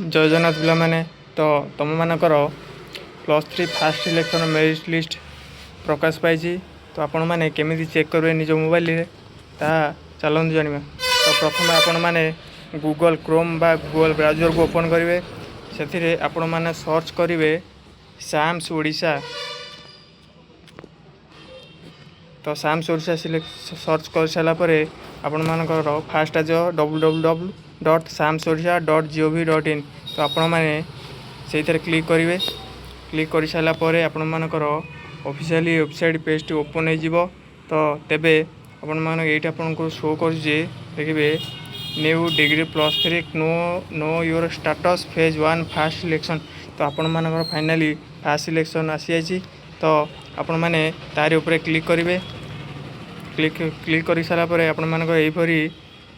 जय जगन्नाथ पिला माने तो तुम मानकर +3 फास्ट सिलेक्शन मेरिट लिस्ट प्रकाश पाई। तो आपण मैंने केमी चेक करेंगे निज मोबाइल रे ता चलते जाना। तो प्रथम आपण मैंने गूगल क्रोम बा गूगल ब्राउजर को ओपन करेंगे। से आपण मैंने सर्च करेंगे साम्स ओडिशा। तो साम्स ओडिशा सर्च कर सारापर आपण मानकर फास्ट आज www.samsodisha.gov.in। तो आपण मैंने से क्लिक करेंगे। क्लिक कर सारापर आपण मानकर officially website page T open हो। तो तेबे आपण माने एटा आपण को शो कर देखिए new degree +3 know your status phase 1 fast selection. तो आपण मानकर फाइनली फास्ट सिलेक्शन आसी जाइए। तो आपण माने तारी ऊपर क्लिक करेंगे। क्लिक कर सारापर आपण मानकर एपरी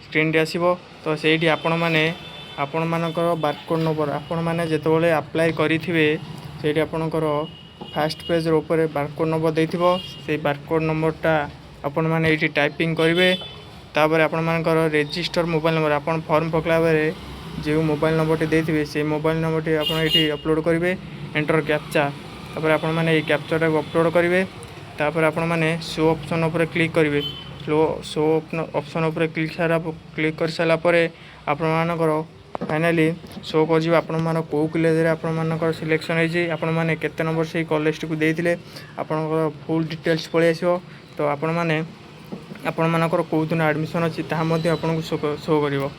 स्क्रीन टी आसीबो। तो सेठी आपण माने आपण मानकर बारकोड नंबर आपण माने जेतबेले अप्लाई करिथिबे सेठी आपणकर फास्ट पेज ऊपर बारकोड नंबर देथिबो। से बारकोड नंबरटा आपण माने एठी टाइपिंग करेंगे। तापर आपण मानकर रजिस्टर मोबाइल नंबर आपण फॉर्म पकला बेले जो मोबाइल नंबर टी देथिबे से मोबाइल नंबर टी आपण एठी अपलोड करेंगे। एंटर कैप्चा तापर आपण माने ए कैप्चाटा अपलोड करेंगे। तापर आपण माने शो ऑप्शन ऊपर क्लिक करेंगे। शो ऑप्शन ऊपर क्लिक कर सारा परे आपण मानकर फाइनली शो कर आपण मान कौ कॉलेज आपण मानकर सिलेक्शन होती आपण मैंने केते नंबर से कॉलेज टी देते आपंकर फुल डिटेल्स पलि आसो। तो आपण मैंने आपण मानकर कौ दिन एडमिशन अच्छी ताहा शो कर।